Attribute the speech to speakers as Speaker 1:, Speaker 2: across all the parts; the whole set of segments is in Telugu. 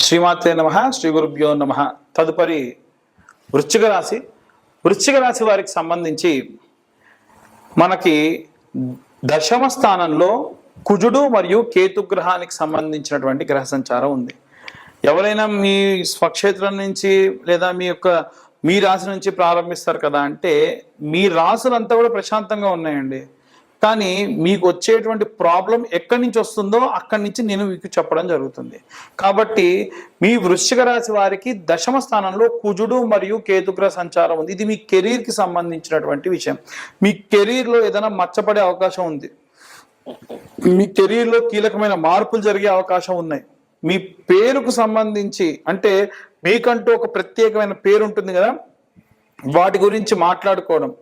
Speaker 1: శ్రీమాత్రే నమః, శ్రీ గురుభ్యో నమః. తదుపరి వృశ్చిక రాశి. వృశ్చిక రాశి వారికి సంబంధించి మనకి దశమ స్థానంలో కుజుడు మరియు కేతుగ్రహానికి సంబంధించినటువంటి గ్రహ సంచారం ఉంది. ఎవరైనా మీ స్వక్షేత్రం నుంచి లేదా మీ రాశి నుంచి ప్రారంభిస్తారు కదా అంటే మీ రాశులంతా కూడా ప్రశాంతంగా ఉన్నాయండి. కానీ మీకు వచ్చేటువంటి ప్రాబ్లం ఎక్కడి నుంచి వస్తుందో అక్కడి నుంచి నేను మీకు చెప్పడం జరుగుతుంది. కాబట్టి మీ వృశ్చిక రాశి వారికి దశమ స్థానంలో కుజుడు మరియు కేతుగ్రహ సంచారం ఉంది. ఇది మీ కెరీర్కి సంబంధించినటువంటి విషయం. మీ కెరీర్లో ఏదైనా మచ్చపడే అవకాశం ఉంది. మీ కెరీర్లో కీలకమైన మార్పులు జరిగే అవకాశం ఉన్నాయి. మీ పేరుకు సంబంధించి అంటే మీకంటూ ఒక ప్రత్యేకమైన పేరు ఉంటుంది కదా, వాటి గురించి మాట్లాడుకోవడం,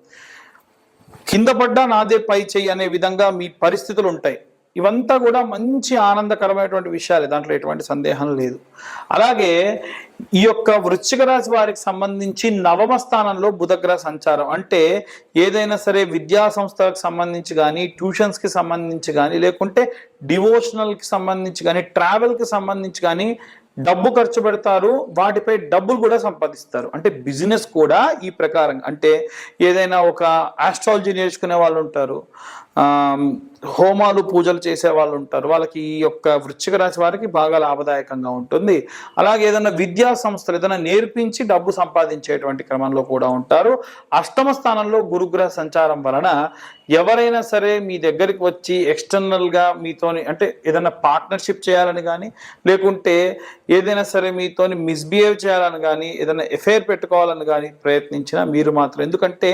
Speaker 1: కింద పడ్డా నాదే పై చెయ్యి అనే విధంగా మీ పరిస్థితులు ఉంటాయి. ఇవంతా కూడా మంచి ఆనందకరమైనటువంటి విషయాలే, దాంట్లో ఎటువంటి సందేహం లేదు. అలాగే ఈ యొక్క వృశ్చిక రాశి వారికి సంబంధించి నవమ స్థానంలో బుధగ్రహ సంచారం అంటే ఏదైనా సరే విద్యా సంస్థలకు సంబంధించి కానీ, ట్యూషన్స్కి సంబంధించి కానీ, లేకుంటే డివోషనల్కి సంబంధించి కానీ, ట్రావెల్కి సంబంధించి కానీ డబ్బు ఖర్చు పెడతారు, వాటిపై డబ్బులు కూడా సంపాదిస్తారు. అంటే బిజినెస్ కూడా ఈ ప్రకారంగా, అంటే ఏదైనా ఒక ఆస్ట్రాలజీ నేర్చుకునే వాళ్ళు ఉంటారు, హోమాలు పూజలు చేసే వాళ్ళు ఉంటారు, వాళ్ళకి ఈ యొక్క వృశ్చిక రాశి వారికి బాగా లాభదాయకంగా ఉంటుంది. అలాగే ఏదైనా విద్యా సంస్థలు ఏదైనా నేర్పించి డబ్బు సంపాదించేటువంటి క్రమంలో కూడా ఉంటారు. అష్టమ స్థానంలో గురుగ్రహ సంచారం వలన ఎవరైనా సరే మీ దగ్గరికి వచ్చి ఎక్స్టర్నల్గా మీతోని అంటే ఏదైనా పార్ట్నర్షిప్ చేయాలని కానీ, లేకుంటే ఏదైనా సరే మీతోని మిస్బిహేవ్ చేయాలని కానీ, ఏదైనా ఎఫైర్ పెట్టుకోవాలని కానీ ప్రయత్నించినా మీరు మాత్రం, ఎందుకంటే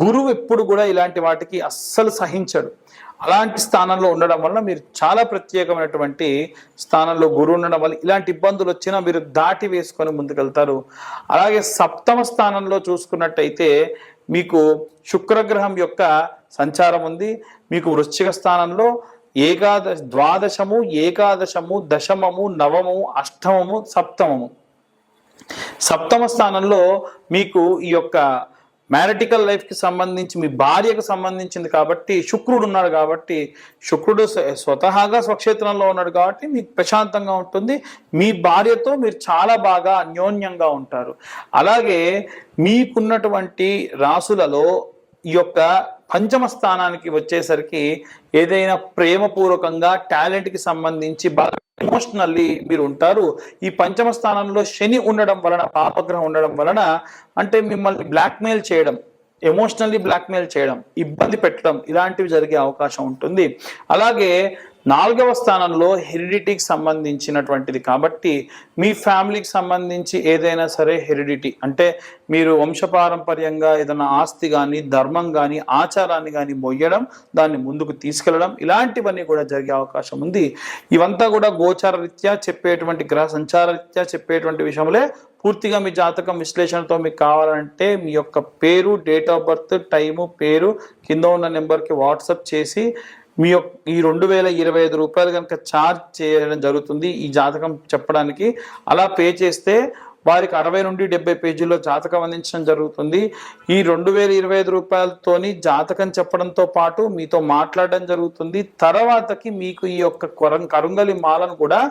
Speaker 1: గురువు ఎప్పుడు కూడా ఇలాంటి వాటికి అస్సలు సహించడు. అలాంటి స్థానంలో ఉండడం వల్ల మీరు చాలా ప్రత్యేకమైనటువంటి స్థానంలో గురువు ఉండడం వల్ల ఇలాంటి ఇబ్బందులు వచ్చినా మీరు దాటి వేసుకొని ముందుకెళ్తారు. అలాగే సప్తమ స్థానంలో చూసుకున్నట్టయితే మీకు శుక్రగ్రహం యొక్క సంచారం ఉంది. మీకు వృశ్చిక స్థానంలో ద్వాదశము, ఏకాదశము, దశమము, నవమము, అష్టమము, సప్తమము. సప్తమ స్థానంలో మీకు ఈ యొక్క మ్యారిటికల్ లైఫ్కి సంబంధించి మీ భార్యకు సంబంధించింది కాబట్టి శుక్రుడు ఉన్నాడు. కాబట్టి శుక్రుడు స్వతహాగా స్వక్షేత్రంలో ఉన్నాడు కాబట్టి మీకు ప్రశాంతంగా ఉంటుంది. మీ భార్యతో మీరు చాలా బాగా అన్యోన్యంగా ఉంటారు. అలాగే మీకున్నటువంటి రాసులలో ఈ యొక్క పంచమ స్థానానికి వచ్చేసరికి ఏదైనా ప్రేమపూర్వకంగా టాలెంట్కి సంబంధించి బాగా ఎమోషనల్లీ మీరు ఉంటారు. ఈ పంచమ స్థానంలో శని ఉండడం వలన, పాపగ్రహం ఉండడం వలన అంటే మిమ్మల్ని బ్లాక్మెయిల్ చేయడం, ఎమోషనల్లీ బ్లాక్మెయిల్ చేయడం, ఇబ్బంది పెట్టడం ఇలాంటివి జరిగే అవకాశం ఉంటుంది. అలాగే నాలుగవ స్థానంలో హెరిడిటీకి సంబంధించినటువంటిది కాబట్టి మీ ఫ్యామిలీకి సంబంధించి ఏదైనా సరే హెరిడిటీ అంటే మీరు వంశపారంపర్యంగా ఏదైనా ఆస్తి కానీ, ధర్మం కానీ, ఆచారాన్ని కానీ మొయ్యడం, దాన్ని ముందుకు తీసుకెళ్లడం ఇలాంటివన్నీ కూడా జరిగే అవకాశం ఉంది. ఇవంతా కూడా గోచార రీత్యా చెప్పేటువంటి గ్రహ సంచార రీత్యా చెప్పేటువంటి విషయంలో పూర్తిగా మీ జాతకం విశ్లేషణతో మీకు కావాలంటే మీ యొక్క పేరు, డేట్ ఆఫ్ బర్త్, టైము, పేరు కింద ఉన్న నెంబర్కి వాట్సాప్ చేసి మీ యొక్క ఈ 2025 రూపాయలు కనుక ఛార్జ్ చేయడం జరుగుతుంది ఈ జాతకం చెప్పడానికి. అలా పే చేస్తే వారికి 60 నుండి 70 పేజీల్లో జాతకం అందించడం జరుగుతుంది. ఈ 2025 రూపాయలతోని జాతకం చెప్పడంతో పాటు మీతో మాట్లాడడం జరుగుతుంది. తర్వాతకి మీకు ఈ యొక్క కరుంగలి మాలను కూడా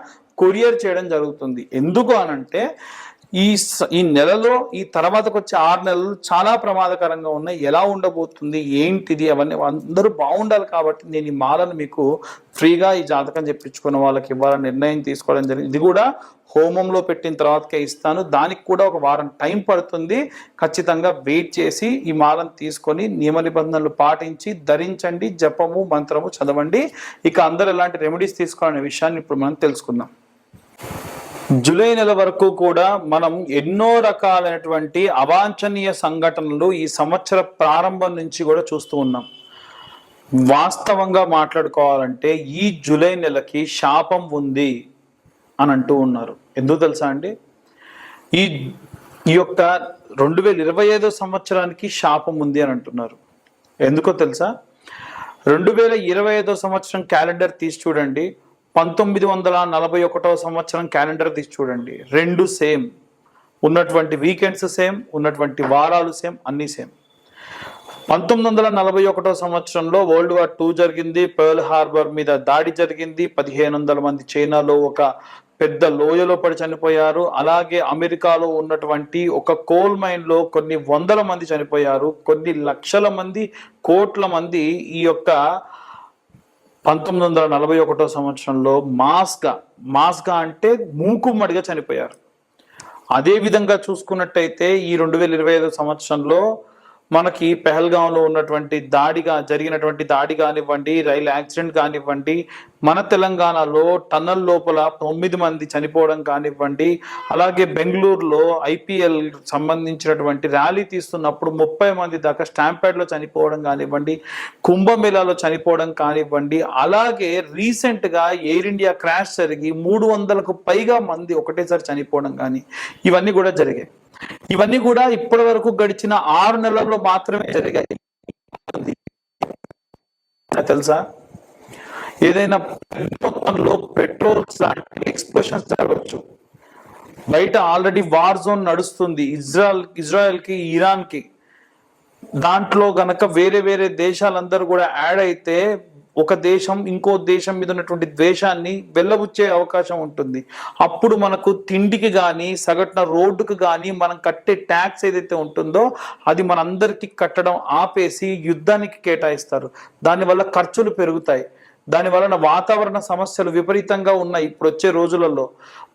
Speaker 1: కొరియర్ చేయడం జరుగుతుంది. ఎందుకు అనంటే ఈ నెలలో ఈ తర్వాతకు వచ్చే 6 నెలలు చాలా ప్రమాదకరంగా ఉన్నాయి. ఎలా ఉండబోతుంది, ఏంటిది, అవన్నీ అందరూ బాగుండాలి కాబట్టి నేను ఈ మాలను మీకు ఫ్రీగా ఈ జాతకం చెప్పించుకున్న వాళ్ళకి ఇవ్వాలని నిర్ణయం తీసుకోవడం జరిగింది. ఇది కూడా హోమంలో పెట్టిన తర్వాతకే ఇస్తాను. దానికి కూడా ఒక వారం టైం పడుతుంది. ఖచ్చితంగా వెయిట్ చేసి ఈ మాలను తీసుకొని నియమ నిబంధనలు పాటించి ధరించండి, జపము మంత్రము చదవండి. ఇక అందరూ ఎలాంటి రెమెడీస్ తీసుకోవాలనే విషయాన్ని ఇప్పుడు మనం తెలుసుకుందాం. జూలై నెల వరకు కూడా మనం ఎన్నో రకాలైనటువంటి అవాంఛనీయ సంఘటనలు ఈ సంవత్సర ప్రారంభం నుంచి కూడా చూస్తూ ఉన్నాం. వాస్తవంగా మాట్లాడుకోవాలంటే ఈ జూలై నెలకి శాపం ఉంది అని అంటూ ఉన్నారు. ఎందుకు తెలుసా అండి? ఈ యొక్క 2025 సంవత్సరానికి శాపం ఉంది అని అంటున్నారు. ఎందుకో తెలుసా? 2025 సంవత్సరం క్యాలెండర్ తీసి చూడండి, 1941 సంవత్సరం క్యాలెండర్ తీసి చూడండి, రెండు సేమ్. ఉన్నటువంటి వీకెండ్స్ సేమ్, ఉన్నటువంటి వారాలు సేమ్, అన్నీ సేమ్. 1941 సంవత్సరంలో వరల్డ్ వార్ 2 జరిగింది. పర్ల్ హార్బర్ మీద దాడి జరిగింది. 1500 మంది చైనాలో ఒక పెద్ద లోయలో పడి చనిపోయారు. అలాగే అమెరికాలో ఉన్నటువంటి ఒక కోల్ మైన్ లో కొన్ని వందల మంది చనిపోయారు. కొన్ని లక్షల మంది, కోట్ల మంది ఈ యొక్క 1941 సంవత్సరంలో మాస్గా అంటే మూకుమ్మడిగా చనిపోయారు. అదే విధంగా చూసుకున్నట్టయితే ఈ 2025 సంవత్సరంలో మనకి పెహల్గాంలో ఉన్నటువంటి జరిగినటువంటి దాడి కానివ్వండి, రైలు యాక్సిడెంట్ కానివ్వండి, మన తెలంగాణలో టన్నల్ లోపల 9 మంది చనిపోవడం కానివ్వండి, అలాగే బెంగళూరులో IPL సంబంధించినటువంటి ర్యాలీ తీస్తున్నప్పుడు 30 మంది దాకా స్టాంపేడ్లో చనిపోవడం కానివ్వండి, కుంభమేళాలో చనిపోవడం కానివ్వండి, అలాగే రీసెంట్గా ఎయిర్ ఇండియా క్రాష్ జరిగి 300కు పైగా మంది ఒకటేసారి చనిపోవడం కానీ ఇవన్నీ కూడా జరిగాయి. ఇవన్నీ కూడా ఇప్పటి వరకు గడిచిన 6 నెలల్లో మాత్రమే జరిగాయి. తెలుసా, ఏదైనా మొత్తంలో పెట్రోల్స్ లాంటి ఎక్స్ప్లోషన్స్ జరగవచ్చు. బయట ఆల్రెడీ వార్ జోన్ నడుస్తుంది ఇజ్రాయెల్కి, ఇరాన్కి. దాంట్లో గనక వేరే వేరే దేశాలందరూ కూడా యాడ్ అయితే ఒక దేశం ఇంకో దేశం మీద ఉన్నటువంటి ద్వేషాన్ని వెళ్ళబుచ్చే అవకాశం ఉంటుంది. అప్పుడు మనకు తిండికి కానీ, సగటున రోడ్డుకు కానీ మనం కట్టే ట్యాక్స్ ఏదైతే ఉంటుందో అది మనందరికీ కట్టడం ఆపేసి యుద్ధానికి కేటాయిస్తారు. దానివల్ల ఖర్చులు పెరుగుతాయి. దాని వలన వాతావరణ సమస్యలు విపరీతంగా ఉన్నాయి. ఇప్పుడు వచ్చే రోజులలో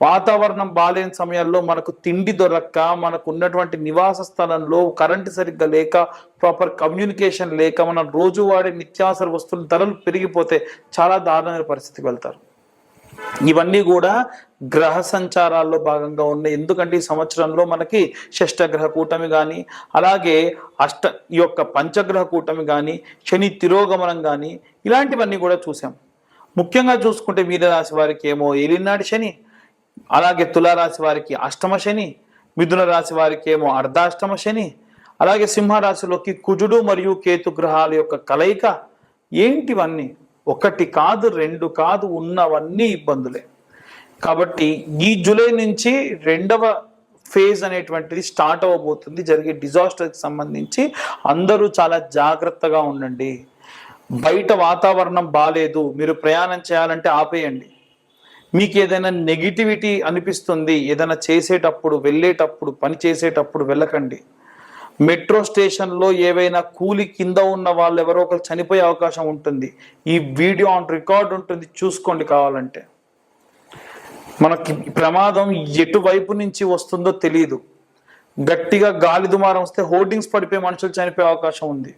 Speaker 1: వాతావరణం బాలేని సమయాల్లో మనకు తిండి దొరక్క, మనకు ఉన్నటువంటి నివాస స్థలంలో కరెంటు సరిగ్గా లేక, ప్రాపర్ కమ్యూనికేషన్ లేక, మన రోజువాడే నిత్యావసర వస్తువుల ధరలు పెరిగిపోతే చాలా దారుణమైన పరిస్థితికి వెళ్తారు. ఇవన్నీ కూడా గ్రహ సంచారాల్లో భాగంగా ఉన్నాయి. ఎందుకంటే ఈ సంవత్సరంలో మనకి షష్టగ్రహ కూటమి కానీ, అలాగే ఈ యొక్క పంచగ్రహ కూటమి కానీ, శని తిరోగమనం కానీ, ఇలాంటివన్నీ కూడా చూసాం. ముఖ్యంగా చూసుకుంటే మీనరాశి వారికి ఏమో ఏలినాటి శని, అలాగే తులారాశి వారికి అష్టమ శని, మిథున రాశి వారికి ఏమో అర్ధాష్టమ శని, అలాగే సింహరాశిలోకి కుజుడు మరియు కేతు గ్రహాల యొక్క కలయిక. ఏంటివన్నీ? ఒకటి కాదు, రెండు కాదు, ఉన్నవన్నీ ఇబ్బందులే. కాబట్టి ఈ జూలై నుంచి 2వ ఫేజ్ అనేటువంటిది స్టార్ట్ అవ్వబోతుంది. జరిగే డిజాస్టర్కి సంబంధించి అందరూ చాలా జాగ్రత్తగా ఉండండి. బయట వాతావరణం బాలేదు, మీరు ప్రయాణం చేయాలంటే ఆపేయండి. మీకు ఏదైనా నెగిటివిటీ అనిపిస్తుంది, ఏదైనా చేసేటప్పుడు, వెళ్ళేటప్పుడు, పని చేసేటప్పుడు వెళ్ళకండి. మెట్రో స్టేషన్లో ఏవైనా కూలి కింద ఉన్న వాళ్ళు ఎవరో ఒకరు చనిపోయే అవకాశం ఉంటుంది. ఈ వీడియో ఆన్ రికార్డ్ ఉంటుంది, చూసుకోండి కావాలంటే. మనకి ప్రమాదం ఎటువైపు నుంచి వస్తుందో తెలియదు. గట్టిగా గాలి దుమారం వస్తే హోర్డింగ్స్ పడిపోయి మనుషులు చనిపోయే అవకాశం ఉంది.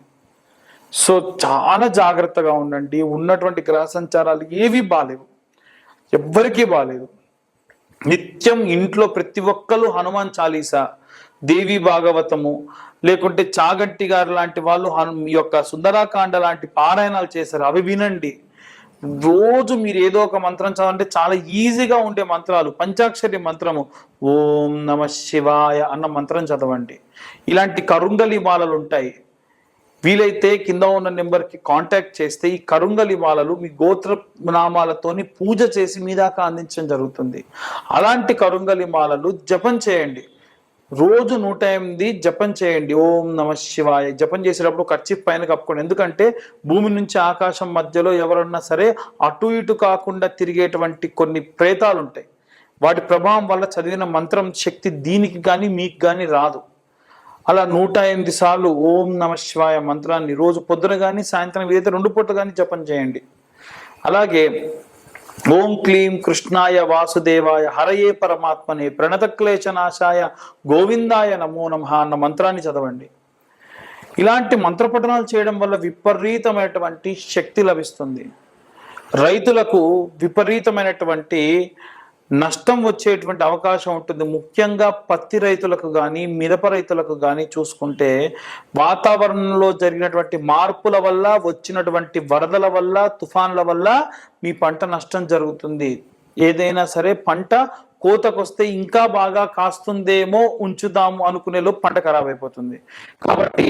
Speaker 1: సో చాలా జాగ్రత్తగా ఉండండి. ఉన్నటువంటి గ్రహ సంచారాలు ఏవి బాలేవు, ఎవ్వరికీ బాలేదు. నిత్యం ఇంట్లో ప్రతి ఒక్కరు హనుమాన్ చాలీసా, దేవి భాగవతము, లేకుంటే చాగంటి గారు లాంటి వాళ్ళు ఈ యొక్క సుందరాకాండ లాంటి పారాయణాలు చేశారు, అవి వినండి. రోజు మీరు ఏదో ఒక మంత్రం చదవంటే చాలా ఈజీగా ఉండే మంత్రాలు. పంచాక్షరి మంత్రము ఓం నమ శివాయ అన్న మంత్రం చదవండి. ఇలాంటి కరుంగలి మాలలు ఉంటాయి. వీలైతే కింద ఉన్న నెంబర్కి కాంటాక్ట్ చేస్తే ఈ కరుంగలి మాలలు మీ గోత్ర నామాలతోని పూజ చేసి మీ దాకా అందించడం జరుగుతుంది. అలాంటి కరుంగలి మాలలు జపం చేయండి. రోజు 108 జపం చేయండి. ఓం నమ శివాయ జపం చేసేటప్పుడు కర్చీఫ్ పైన కప్పుకోండి. ఎందుకంటే భూమి నుంచి ఆకాశం మధ్యలో ఎవరన్నా సరే అటు ఇటు కాకుండా తిరిగేటువంటి కొన్ని ప్రేతాలు ఉంటాయి. వాటి ప్రభావం వల్ల చదివిన మంత్రం శక్తి దీనికి కానీ మీకు కానీ రాదు. అలా 108 సార్లు ఓం నమ శివాయ మంత్రాన్ని రోజు పొద్దున కానీ సాయంత్రం ఏదైతే 2 పూట కానీ జపం చేయండి. అలాగే ఓం క్లీం కృష్ణాయ వాసుదేవాయ హరయే పరమాత్మనే ప్రణతక్లేశనాశాయ గోవిందాయ నమో నమః అన్న మంత్రాన్ని చదవండి. ఇలాంటి మంత్రపఠనాలు చేయడం వల్ల విపరీతమైనటువంటి శక్తి లభిస్తుంది. రైతులకు విపరీతమైనటువంటి నష్టం వచ్చేటువంటి అవకాశం ఉంటుంది. ముఖ్యంగా పత్తి రైతులకు కానీ, మిరప రైతులకు కానీ చూసుకుంటే వాతావరణంలో జరిగినటువంటి మార్పుల వల్ల, వచ్చినటువంటి వరదల వల్ల, తుఫాన్ల వల్ల మీ పంట నష్టం జరుగుతుంది. ఏదైనా సరే పంట కోతకొస్తే ఇంకా బాగా కాస్తుందేమో ఉంచుదాము అనుకునేలో పంట ఖరాబ్ అయిపోతుంది. కాబట్టి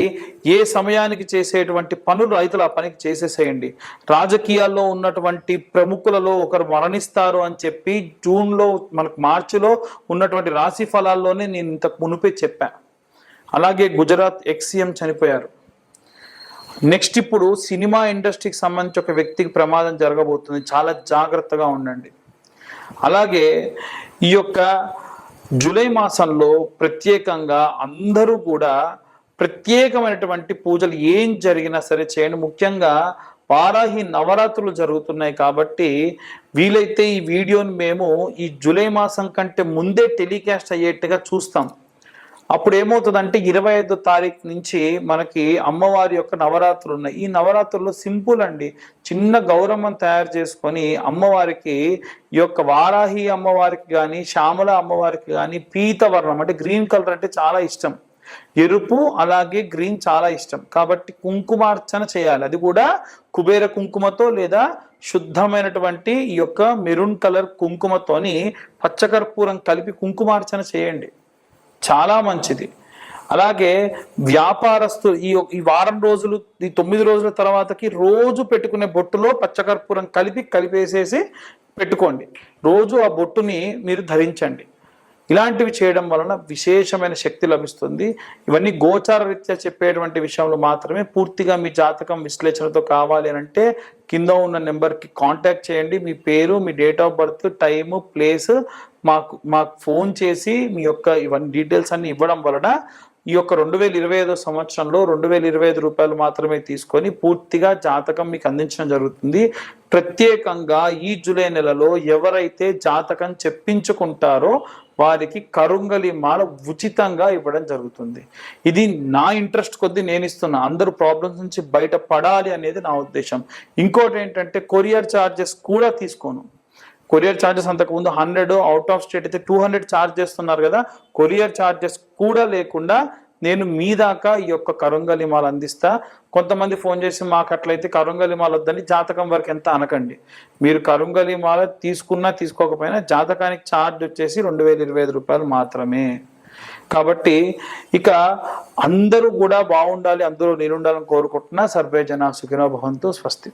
Speaker 1: ఏ సమయానికి చేసేటువంటి పనులు రైతులు ఆ పనికి చేసేసేయండి. రాజకీయాల్లో ఉన్నటువంటి ప్రముఖులలో ఒకరు మరణిస్తారు అని చెప్పి జూన్లో మనకు మార్చిలో ఉన్నటువంటి రాశి ఫలాల్లోనే నేను ఇంతకు మునిపే చెప్పాను. అలాగే గుజరాత్ ఎక్స్-సీఎం చనిపోయారు. నెక్స్ట్ ఇప్పుడు సినిమా ఇండస్ట్రీకి సంబంధించి ఒక వ్యక్తికి ప్రమాదం జరగబోతుంది. చాలా జాగ్రత్తగా ఉండండి. అలాగే ఈ యొక్క జూలై మాసంలో ప్రత్యేకంగా అందరూ కూడా ప్రత్యేకమైనటువంటి పూజలు ఏం జరిగినా సరే చేయండి. ముఖ్యంగా వారాహి నవరాత్రులు జరుగుతున్నాయి కాబట్టి వీలైతే ఈ వీడియోని మేము ఈ జూలై మాసం కంటే ముందే టెలికాస్ట్ అయ్యేట్టుగా చూస్తాం. అప్పుడు ఏమవుతుందంటే 25వ తారీఖు నుంచి మనకి అమ్మవారి యొక్క నవరాత్రులు ఉన్నాయి. ఈ నవరాత్రుల్లో సింపుల్ అండి, చిన్న గౌరమ్మం తయారు చేసుకొని అమ్మవారికి ఈ యొక్క వారాహి అమ్మవారికి కానీ శ్యామల అమ్మవారికి కానీ పీతవర్ణం అంటే గ్రీన్ కలర్ అంటే చాలా ఇష్టం, ఎరుపు అలాగే గ్రీన్ చాలా ఇష్టం కాబట్టి కుంకుమార్చన చేయాలి. అది కూడా కుబేర కుంకుమతో లేదా శుద్ధమైనటువంటి ఈ యొక్క మెరూన్ కలర్ కుంకుమతోని పచ్చకర్పూరం కలిపి కుంకుమార్చన చేయండి, చాలా మంచిది. అలాగే వ్యాపారస్తులు ఈ వారం రోజులు, ఈ 9 రోజుల తర్వాతకి రోజు పెట్టుకునే బొట్టులో పచ్చకర్పూరం కలిపేసేసి పెట్టుకోండి. రోజు ఆ బొట్టుని మీరు ధరించండి. ఇలాంటివి చేయడం వలన విశేషమైన శక్తి లభిస్తుంది. ఇవన్నీ గోచార రీత్యా చెప్పేటువంటి విషయంలో మాత్రమే. పూర్తిగా మీ జాతకం విశ్లేషణతో కావాలి అని అంటే కింద ఉన్న నెంబర్కి కాంటాక్ట్ చేయండి. మీ పేరు, మీ date of birth, time, place మాకు ఫోన్ చేసి మీ యొక్క ఇవన్నీ డీటెయిల్స్ అన్ని ఇవ్వడం వలన ఈ యొక్క 2025 సంవత్సరంలో 2025 రూపాయలు మాత్రమే తీసుకొని పూర్తిగా జాతకం మీకు అందించడం జరుగుతుంది. ప్రత్యేకంగా ఈ జూలై నెలలో ఎవరైతే జాతకం చెప్పించుకుంటారో వారికి కరుంగలి మాల ఉచితంగా ఇవ్వడం జరుగుతుంది. ఇది నా ఇంట్రెస్ట్ కొద్దీ నేను ఇస్తున్నా, అందరూ ప్రాబ్లమ్స్ నుంచి బయటపడాలి అనేది నా ఉద్దేశం. ఇంకోటి ఏంటంటే కొరియర్ ఛార్జెస్ కూడా తీసుకోను. కొరియర్ ఛార్జెస్ అంతకుముందు 100, అవుట్ ఆఫ్ స్టేట్ అయితే 200 ఛార్జ్ చేస్తున్నారు కదా, కొరియర్ ఛార్జెస్ కూడా లేకుండా నేను మీ దాకా ఈ యొక్క కరుంగలి మాల అందిస్తా. కొంతమంది ఫోన్ చేసి మాకు అట్లయితే కరుంగలి మాల వద్దని జాతకం వరకు ఎంత అనకండి. మీరు కరుంగలి మాల తీసుకున్నా తీసుకోకపోయినా జాతకానికి ఛార్జ్ వచ్చేసి 2025 రూపాయలు మాత్రమే. కాబట్టి ఇక అందరూ కూడా బాగుండాలి, అందరూ నేనుండాలని కోరుకుంటున్నా. సర్వే జనా సుఖినో భవంతు. స్వస్తి.